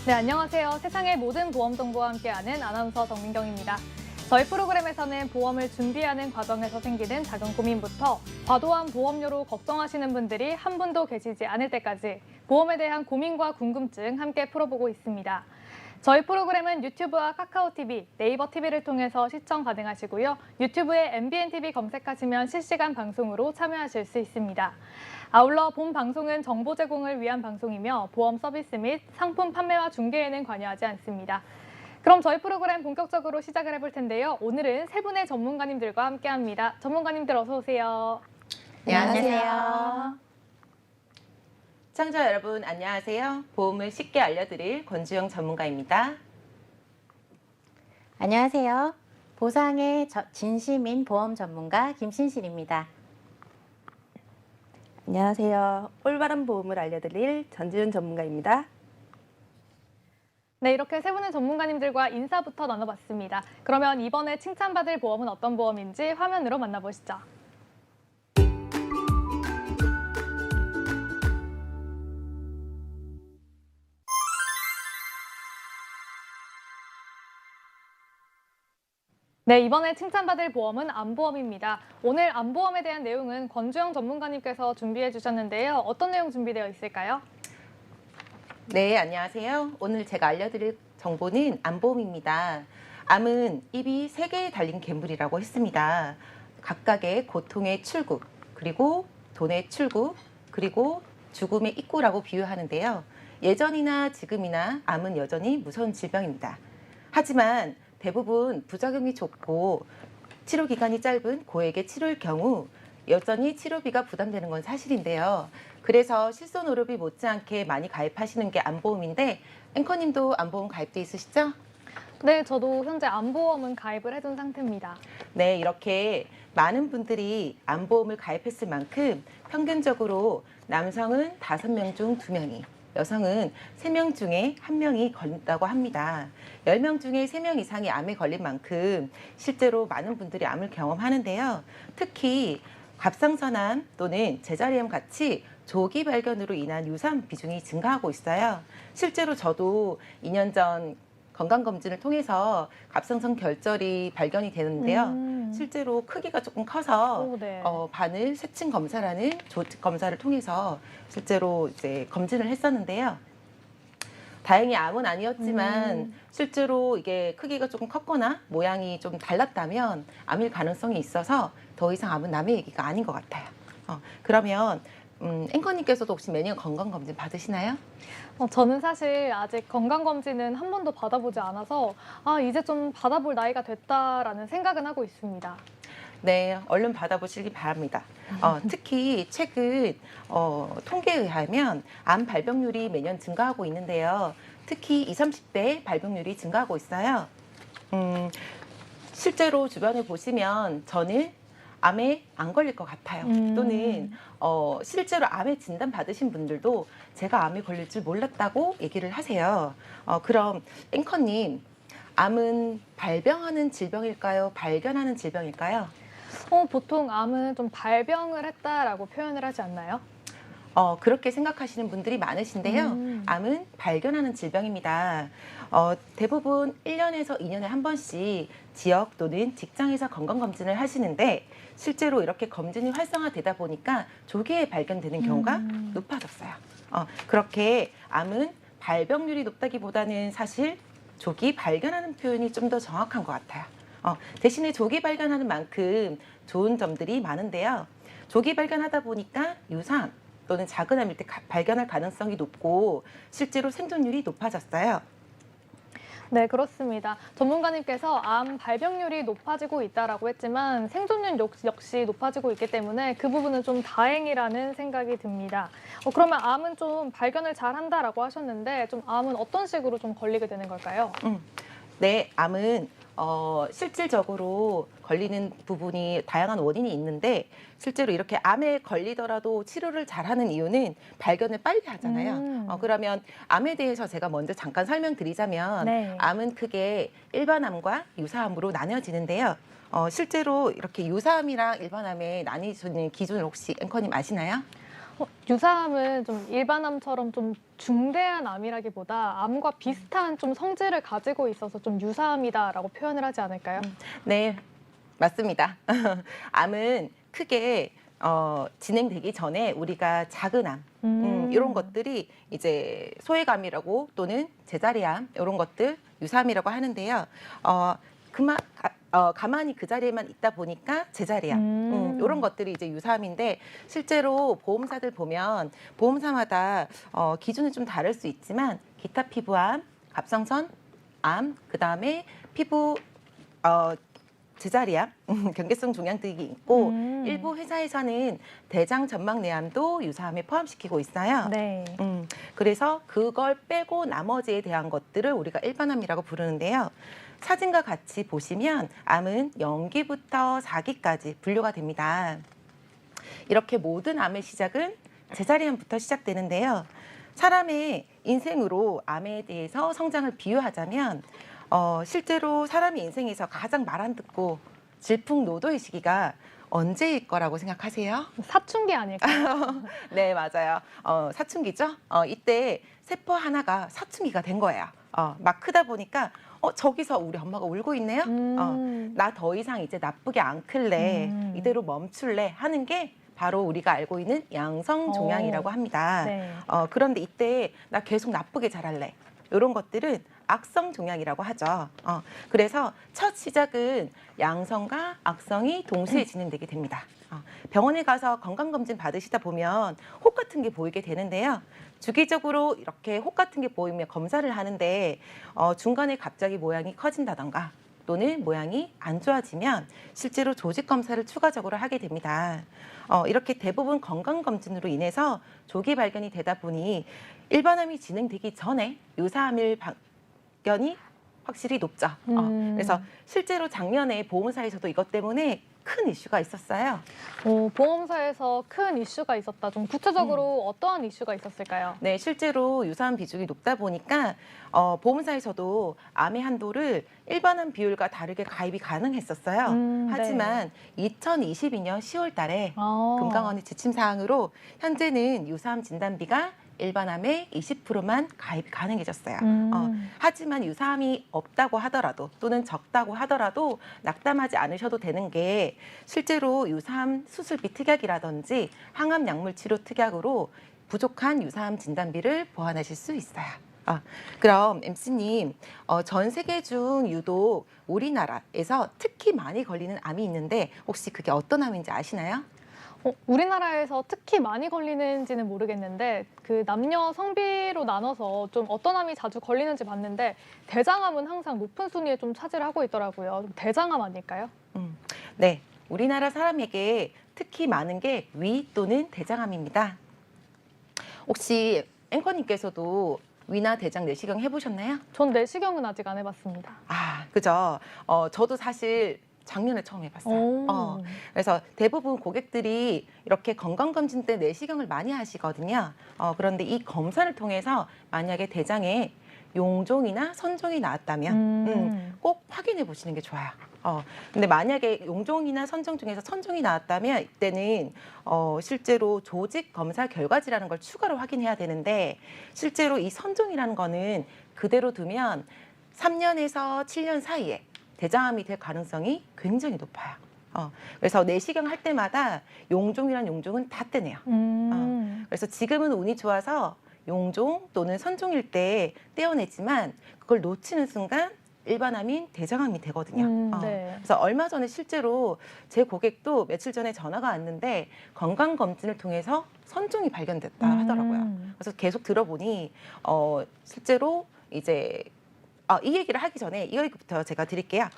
네, 안녕하세요. 세상의 모든 보험 정보와 함께하는 아나운서 정민경입니다. 저희 프로그램에서는 보험을 준비하는 과정에서 생기는 작은 고민부터 과도한 보험료로 걱정하시는 분들이 한 분도 계시지 않을 때까지 보험에 대한 고민과 궁금증 함께 풀어보고 있습니다. 저희 프로그램은 유튜브와 카카오TV, 네이버 TV를 통해서 시청 가능하시고요. 유튜브에 MBNTV 검색하시면 실시간 방송으로 참여하실 수 있습니다. 아울러 본 방송은 정보 제공을 위한 방송이며 보험 서비스 및 상품 판매와 중개에는 관여하지 않습니다. 그럼 저희 프로그램 본격적으로 시작을 해볼 텐데요. 오늘은 세 분의 전문가님들과 함께합니다. 전문가님들 어서 오세요. 안녕하세요. 시청자 여러분 안녕하세요. 보험을 쉽게 알려드릴 권주영 전문가입니다. 안녕하세요. 보상의 진심인 보험 전문가 김신실입니다. 안녕하세요. 올바른 보험을 알려드릴 전지윤 전문가입니다. 네, 이렇게 세 분의 전문가님들과 인사부터 나눠봤습니다. 그러면 이번에 칭찬받을 보험은 어떤 보험인지 화면으로 만나보시죠. 네, 이번에 칭찬받을 보험은 암보험입니다. 오늘 암보험에 대한 내용은 권주영 전문가님께서 준비해 주셨는데요. 어떤 내용 준비되어 있을까요? 네, 안녕하세요. 오늘 제가 알려드릴 정보는 암보험입니다. 암은 입이 3개에 달린 괴물이라고 했습니다. 각각의 고통의 출구, 그리고 돈의 출구, 그리고 죽음의 입구라고 비유하는데요. 예전이나 지금이나 암은 여전히 무서운 질병입니다. 하지만 대부분 부작용이 적고 치료 기간이 짧은 고액의 치료일 경우 여전히 치료비가 부담되는 건 사실인데요. 그래서 실손의료비 못지않게 많이 가입하시는 게 암보험인데 앵커님도 암보험 가입돼 있으시죠? 네, 저도 현재 암보험은 가입을 해둔 상태입니다. 네, 이렇게 많은 분들이 암보험을 가입했을 만큼 평균적으로 남성은 5명 중 2명이, 여성은 3명 중에 1명이 걸린다고 합니다. 10명 중에 3명 이상이 암에 걸린 만큼 실제로 많은 분들이 암을 경험하는데요. 특히 갑상선암 또는 제자리암 같이 조기 발견으로 인한 유사암 비중이 증가하고 있어요. 실제로 저도 2년 전 건강검진을 통해서 갑상선 결절이 발견이 되는데요. 실제로 크기가 조금 커서 네. 바늘 세층 검사라는 조직 검사를 통해서 실제로 이제 검진을 했었는데요. 다행히 암은 아니었지만 실제로 이게 크기가 조금 컸거나 모양이 좀 달랐다면 암일 가능성이 있어서 더 이상 암은 남의 얘기가 아닌 것 같아요. 그러면 앵커님께서도 혹시 매년 건강검진 받으시나요? 저는 사실 아직 건강검진은 한 번도 받아보지 않아서 이제 좀 받아볼 나이가 됐다라는 생각은 하고 있습니다. 네, 얼른 받아보시기 바랍니다. 특히 최근 통계에 의하면 암 발병률이 매년 증가하고 있는데요. 특히 20, 30대 발병률이 증가하고 있어요. 실제로 주변에 보시면 저는 암에 안 걸릴 것 같아요. 또는 실제로 암에 진단 받으신 분들도 제가 암에 걸릴 줄 몰랐다고 얘기를 하세요. 그럼 앵커님, 암은 발병하는 질병일까요? 발견하는 질병일까요? 보통 암은 좀 발병을 했다라고 표현을 하지 않나요? 그렇게 생각하시는 분들이 많으신데요. 암은 발견하는 질병입니다. 대부분 1년에서 2년에 한 번씩 지역 또는 직장에서 건강검진을 하시는데 실제로 이렇게 검진이 활성화되다 보니까 조기에 발견되는 경우가 높아졌어요. 그렇게 암은 발병률이 높다기보다는 사실 조기 발견하는 표현이 좀 더 정확한 것 같아요. 대신에 조기 발견하는 만큼 좋은 점들이 많은데요. 조기 발견하다 보니까 유사암 또는 작은 암일 때 발견할 가능성이 높고 실제로 생존율이 높아졌어요. 네, 그렇습니다. 전문가님께서 암 발병률이 높아지고 있다라고 했지만 생존율 역시 높아지고 있기 때문에 그 부분은 좀 다행이라는 생각이 듭니다. 그러면 암은 좀 발견을 잘 한다라고 하셨는데 좀 암은 어떤 식으로 좀 걸리게 되는 걸까요? 네, 암은 실질적으로 걸리는 부분이 다양한 원인이 있는데 실제로 이렇게 암에 걸리더라도 치료를 잘하는 이유는 발견을 빨리 하잖아요. 그러면 암에 대해서 제가 먼저 잠깐 설명드리자면 네. 암은 크게 일반암과 유사암으로 나뉘어지는데요. 실제로 이렇게 유사암이랑 일반암에 나뉘어지는 기준을 혹시 앵커님 아시나요? 유사암은 좀 일반암처럼 좀 중대한 암이라기보다 암과 비슷한 좀 성질을 가지고 있어서 좀 유사암이다라고 표현을 하지 않을까요? 네, 맞습니다. 암은 크게 진행되기 전에 우리가 작은 암, 이런 것들이 이제 소외감이라고 또는 제자리암 이런 것들 유사암이라고 하는데요. 가만히 그 자리에만 있다 보니까 제자리암 이런 것들이 이제 유사암인데 실제로 보험사들 보면 보험사마다 기준은 좀 다를 수 있지만 기타 피부암, 갑상선 암, 그 다음에 피부 제자리암, 경계성 종양등이 있고 일부 회사에서는 대장 전막내암도 유사암에 포함시키고 있어요. 네. 그래서 그걸 빼고 나머지에 대한 것들을 우리가 일반암이라고 부르는데요. 사진과 같이 보시면 암은 0기부터 4기까지 분류가 됩니다. 이렇게 모든 암의 시작은 제자리암부터 시작되는데요. 사람의 인생으로 암에 대해서 성장을 비유하자면 실제로 사람의 인생에서 가장 말 안 듣고 질풍노도의 시기가 언제일 거라고 생각하세요? 사춘기 아닐까요? 네, 맞아요. 사춘기죠. 이때 세포 하나가 사춘기가 된 거예요. 막 크다 보니까 저기서 우리 엄마가 울고 있네요. 나 더 이상 이제 나쁘게 안 클래. 이대로 멈출래 하는 게 바로 우리가 알고 있는 양성 종양이라고 합니다. 네. 그런데 이때 나 계속 나쁘게 자랄래. 이런 것들은 악성 종양이라고 하죠. 그래서 첫 시작은 양성과 악성이 동시에 진행되게 됩니다. 병원에 가서 건강검진 받으시다 보면 혹 같은 게 보이게 되는데요. 주기적으로 이렇게 혹 같은 게 보이면 검사를 하는데 중간에 갑자기 모양이 커진다던가 또는 모양이 안 좋아지면 실제로 조직 검사를 추가적으로 하게 됩니다. 이렇게 대부분 건강검진으로 인해서 조기 발견이 되다 보니 일반암이 진행되기 전에 유사암일 발견이 확실히 높죠. 그래서 실제로 작년에 보험사에서도 이것 때문에 큰 이슈가 있었어요. 보험사에서 큰 이슈가 있었다. 좀 구체적으로 어떠한 이슈가 있었을까요? 네, 실제로 유사암 비중이 높다 보니까 보험사에서도 암의 한도를 일반암 비율과 다르게 가입이 가능했었어요. 하지만 2022년 10월 달에 금강원의 지침 사항으로 현재는 유사암 진단비가 일반암의 20%만 가입이 가능해졌어요. 하지만 유사암이 없다고 하더라도 또는 적다고 하더라도 낙담하지 않으셔도 되는 게 실제로 유사암 수술비 특약이라든지 항암 약물 치료 특약으로 부족한 유사암 진단비를 보완하실 수 있어요. 그럼 MC님, 전 세계 중 유독 우리나라에서 특히 많이 걸리는 암이 있는데 혹시 그게 어떤 암인지 아시나요? 우리나라에서 특히 많이 걸리는지는 모르겠는데 그 남녀 성비로 나눠서 좀 어떤 암이 자주 걸리는지 봤는데 대장암은 항상 높은 순위에 좀 차지를 하고 있더라고요. 좀 대장암 아닐까요? 네, 우리나라 사람에게 특히 많은 게 위 또는 대장암입니다. 혹시 앵커님께서도 위나 대장 내시경 해보셨나요? 전 내시경은 아직 안 해봤습니다. 그죠. 저도 사실 작년에 처음 해봤어요. 그래서 대부분 고객들이 이렇게 건강검진 때 내시경을 많이 하시거든요. 그런데 이 검사를 통해서 만약에 대장에 용종이나 선종이 나왔다면 꼭 확인해 보시는 게 좋아요. 근데 만약에 용종이나 선종 중에서 선종이 나왔다면 이때는 실제로 조직 검사 결과지라는 걸 추가로 확인해야 되는데 실제로 이 선종이라는 거는 그대로 두면 3년에서 7년 사이에 대장암이 될 가능성이 굉장히 높아요. 그래서 내시경 할 때마다 용종이란 용종은 다 떼내요. 그래서 지금은 운이 좋아서 용종 또는 선종일 때 떼어내지만 그걸 놓치는 순간 일반암인 대장암이 되거든요. 네. 그래서 얼마 전에 실제로 제 고객도 며칠 전에 전화가 왔는데 건강검진을 통해서 선종이 발견됐다 하더라고요. 그래서 계속 들어보니 실제로 이제 이 얘기를 하기 전에 이 얘기부터 제가 드릴게요.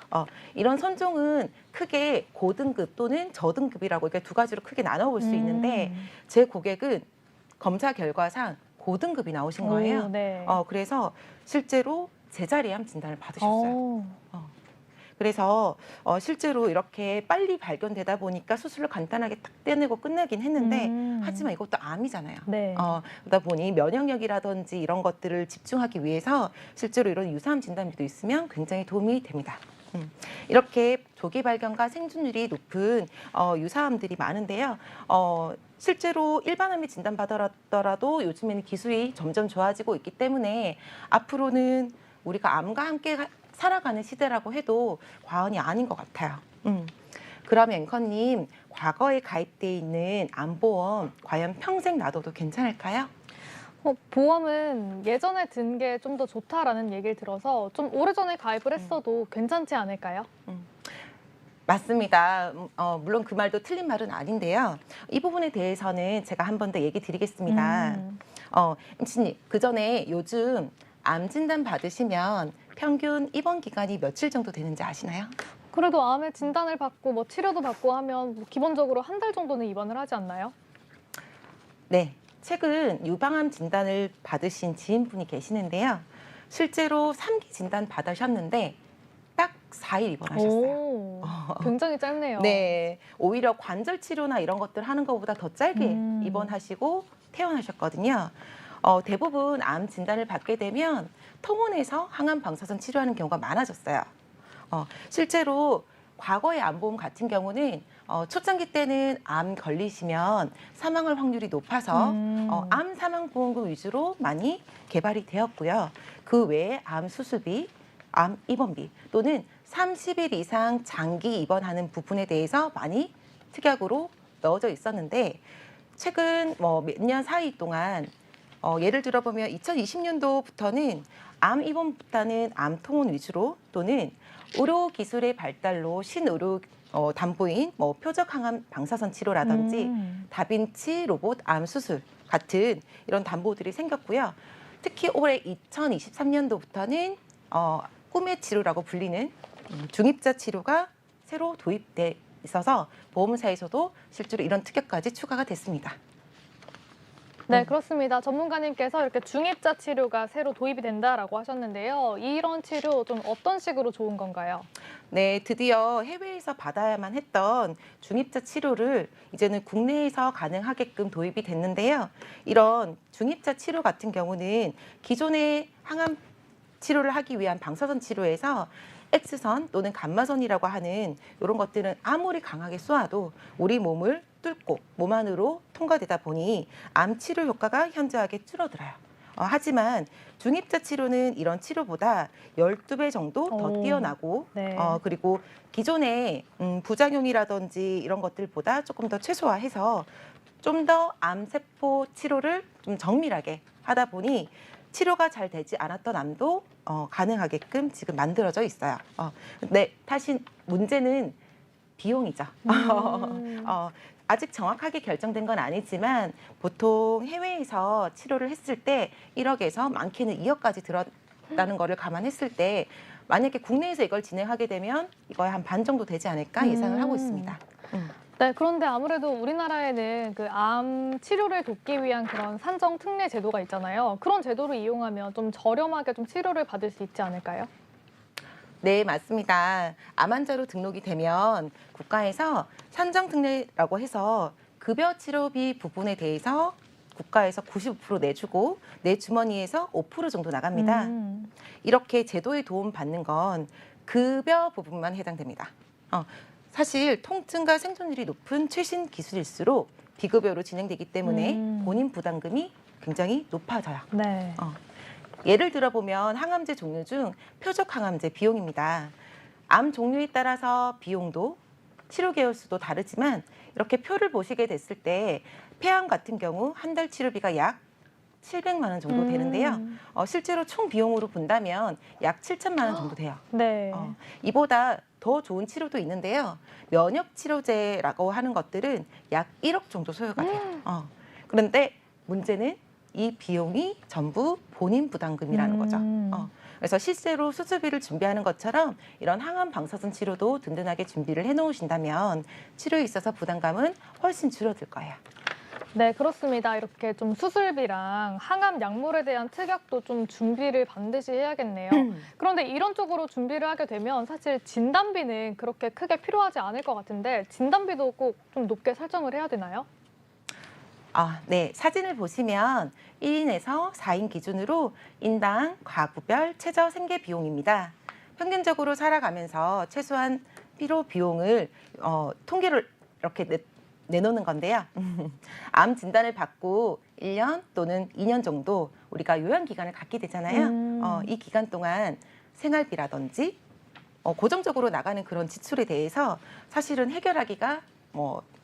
이런 선종은 크게 고등급 또는 저등급이라고 이렇게 두 가지로 크게 나눠볼 수 있는데 제 고객은 검사 결과상 고등급이 나오신 거예요. 네. 그래서 실제로 제자리암 진단을 받으셨어요. 그래서 실제로 이렇게 빨리 발견되다 보니까 수술을 간단하게 딱 떼내고 끝내긴 했는데 하지만 이것도 암이잖아요. 네. 그러다 보니 면역력이라든지 이런 것들을 집중하기 위해서 실제로 이런 유사암 진단비도 있으면 굉장히 도움이 됩니다. 이렇게 조기 발견과 생존율이 높은 유사암들이 많은데요. 실제로 일반암이 진단받았더라도 요즘에는 기술이 점점 좋아지고 있기 때문에 앞으로는 우리가 암과 함께 살아가는 시대라고 해도 과언이 아닌 것 같아요. 그럼 앵커님, 과거에 가입돼 있는 암보험 과연 평생 놔둬도 괜찮을까요? 보험은 예전에 든 게 좀 더 좋다라는 얘기를 들어서 좀 오래전에 가입을 했어도 괜찮지 않을까요? 맞습니다. 물론 그 말도 틀린 말은 아닌데요. 이 부분에 대해서는 제가 한 번 더 얘기 드리겠습니다. 임치님, 그 전에 요즘 암 진단 받으시면 평균 입원 기간이 며칠 정도 되는지 아시나요? 그래도 암의 진단을 받고 뭐 치료도 받고 하면 뭐 기본적으로 한 달 정도는 입원을 하지 않나요? 네. 최근 유방암 진단을 받으신 지인분이 계시는데요. 실제로 3기 진단 받으셨는데 딱 4일 입원하셨어요. 오, 굉장히 짧네요. 네. 오히려 관절 치료나 이런 것들 하는 것보다 더 짧게 입원하시고 퇴원하셨거든요. 대부분 암 진단을 받게 되면 통원에서 항암 방사선 치료하는 경우가 많아졌어요. 실제로 과거의 암보험 같은 경우는 초창기 때는 암 걸리시면 사망할 확률이 높아서 암 사망 보험금 위주로 많이 개발이 되었고요. 그 외에 암 수술비, 암 입원비 또는 30일 이상 장기 입원하는 부분에 대해서 많이 특약으로 넣어져 있었는데 최근 몇 년 사이 동안 예를 들어 보면 2020년도부터는 암 입원보다는 암 통원 위주로 또는 의료 기술의 발달로 신의료 담보인 표적 항암 방사선 치료라든지 다빈치 로봇 암 수술 같은 이런 담보들이 생겼고요. 특히 올해 2023년도부터는 꿈의 치료라고 불리는 중입자 치료가 새로 도입돼 있어서 보험사에서도 실제로 이런 특약까지 추가가 됐습니다. 네, 그렇습니다. 전문가님께서 이렇게 중입자 치료가 새로 도입이 된다라고 하셨는데요. 이런 치료 좀 어떤 식으로 좋은 건가요? 네, 드디어 해외에서 받아야만 했던 중입자 치료를 이제는 국내에서 가능하게끔 도입이 됐는데요. 이런 중입자 치료 같은 경우는 기존의 항암 치료를 하기 위한 방사선 치료에서 X선 또는 감마선이라고 하는 이런 것들은 아무리 강하게 쏘아도 우리 몸을 뚫고 몸 안으로 통과되다 보니 암 치료 효과가 현저하게 줄어들어요. 하지만 중입자 치료는 이런 치료보다 12배 정도 더 뛰어나고 네. 그리고 기존의 부작용이라든지 이런 것들보다 조금 더 최소화해서 좀 더 암세포 치료를 좀 정밀하게 하다 보니 치료가 잘 되지 않았던 암도 가능하게끔 지금 만들어져 있어요. 네, 사실 문제는 비용이죠. 아직 정확하게 결정된 건 아니지만 보통 해외에서 치료를 했을 때 1억에서 많게는 2억까지 들었다는 거를 감안했을 때 만약에 국내에서 이걸 진행하게 되면 이거에 한 반 정도 되지 않을까 예상을 하고 있습니다. 네, 그런데 아무래도 우리나라에는 그 암 치료를 돕기 위한 그런 산정 특례 제도가 있잖아요. 그런 제도를 이용하면 좀 저렴하게 좀 치료를 받을 수 있지 않을까요? 네, 맞습니다. 암 환자로 등록이 되면 국가에서 산정 특례라고 해서 급여 치료비 부분에 대해서 국가에서 95% 내주고 내 주머니에서 5% 정도 나갑니다. 이렇게 제도에 도움 받는 건 급여 부분만 해당됩니다. 사실 통증과 생존율이 높은 최신 기술일수록 비급여로 진행되기 때문에 본인 부담금이 굉장히 높아져요. 네. 예를 들어보면 항암제 종류 중 표적 항암제 비용입니다. 암 종류에 따라서 비용도 치료 개월 수도 다르지만 이렇게 표를 보시게 됐을 때 폐암 같은 경우 한 달 치료비가 약 700만 원 정도 되는데요. 실제로 총 비용으로 본다면 약 7천만 원 정도 돼요. 네. 이보다 더 좋은 치료도 있는데요. 면역 치료제라고 하는 것들은 약 1억 정도 소요가 돼요. 그런데 문제는 이 비용이 전부 본인 부담금이라는 거죠. 그래서 실제로 수술비를 준비하는 것처럼 이런 항암 방사선 치료도 든든하게 준비를 해놓으신다면 치료에 있어서 부담감은 훨씬 줄어들 거예요. 네, 그렇습니다. 이렇게 좀 수술비랑 항암 약물에 대한 특약도 좀 준비를 반드시 해야겠네요. 그런데 이런 쪽으로 준비를 하게 되면 사실 진단비는 그렇게 크게 필요하지 않을 것 같은데 진단비도 꼭 좀 높게 설정을 해야 되나요? 네. 사진을 보시면 1인에서 4인 기준으로 인당 과구별 최저 생계 비용입니다. 평균적으로 살아가면서 최소한 필요 비용을 통계를 이렇게 내놓는 건데요. 암 진단을 받고 1년 또는 2년 정도 우리가 요양기간을 갖게 되잖아요. 이 기간 동안 생활비라든지 고정적으로 나가는 그런 지출에 대해서 사실은 해결하기가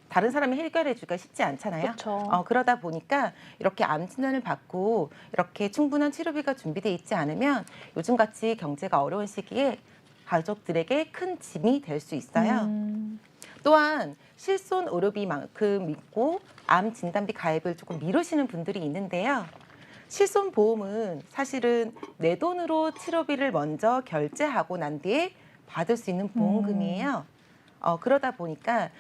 다른 사람이 해결해 주기가 쉽지 않잖아요. 그렇죠. 그러다 보니까 이렇게 암 진단을 받고 이렇게 충분한 치료비가 준비되어 있지 않으면 요즘같이 경제가 어려운 시기에 가족들에게 큰 짐이 될 수 있어요. 또한 실손 의료비만큼 믿고 암 진단비 가입을 조금 미루시는 분들이 있는데요. 실손 보험은 사실은 내 돈으로 치료비를 먼저 결제하고 난 뒤에 받을 수 있는 보험금이에요. 그러다 보니까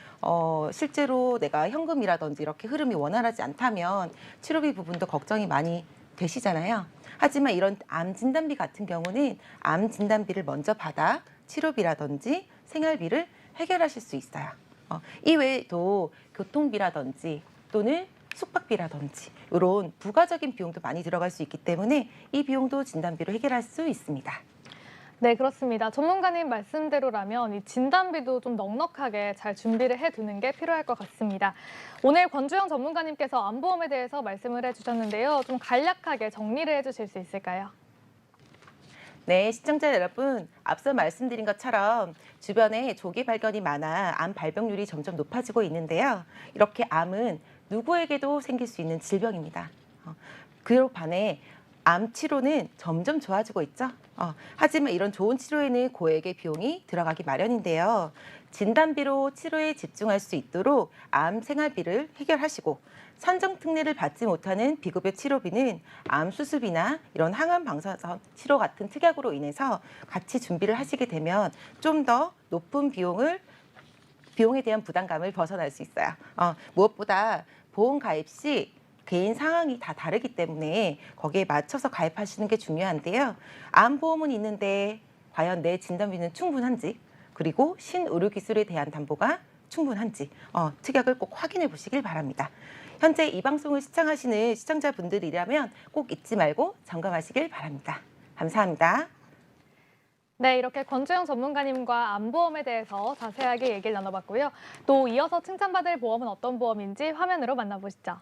실제로 내가 현금이라든지 이렇게 흐름이 원활하지 않다면 치료비 부분도 걱정이 많이 되시잖아요. 하지만 이런 암 진단비 같은 경우는 암 진단비를 먼저 받아 치료비라든지 생활비를 해결하실 수 있어요. 이외에도 교통비라든지 또는 숙박비라든지 이런 부가적인 비용도 많이 들어갈 수 있기 때문에 이 비용도 진단비로 해결할 수 있습니다. 네, 그렇습니다. 전문가님 말씀대로라면 이 진단비도 좀 넉넉하게 잘 준비를 해두는 게 필요할 것 같습니다. 오늘 권주영 전문가님께서 암보험에 대해서 말씀을 해주셨는데요. 좀 간략하게 정리를 해주실 수 있을까요? 네, 시청자 여러분, 앞서 말씀드린 것처럼 주변에 조기 발견이 많아 암 발병률이 점점 높아지고 있는데요. 이렇게 암은 누구에게도 생길 수 있는 질병입니다. 그로 반해 암 치료는 점점 좋아지고 있죠. 하지만 이런 좋은 치료에는 고액의 비용이 들어가기 마련인데요. 진단비로 치료에 집중할 수 있도록 암 생활비를 해결하시고 산정 특례를 받지 못하는 비급여 치료비는 암 수술비나 이런 항암 방사선 치료 같은 특약으로 인해서 같이 준비를 하시게 되면 좀 더 높은 비용에 대한 부담감을 벗어날 수 있어요. 무엇보다 보험 가입 시 개인 상황이 다 다르기 때문에 거기에 맞춰서 가입하시는 게 중요한데요. 암보험은 있는데 과연 내 진단비는 충분한지 그리고 신의료기술에 대한 담보가 충분한지 특약을 꼭 확인해 보시길 바랍니다. 현재 이 방송을 시청하시는 시청자분들이라면 꼭 잊지 말고 점검하시길 바랍니다. 감사합니다. 네, 이렇게 권주영 전문가님과 암보험에 대해서 자세하게 얘기를 나눠봤고요. 또 이어서 칭찬받을 보험은 어떤 보험인지 화면으로 만나보시죠.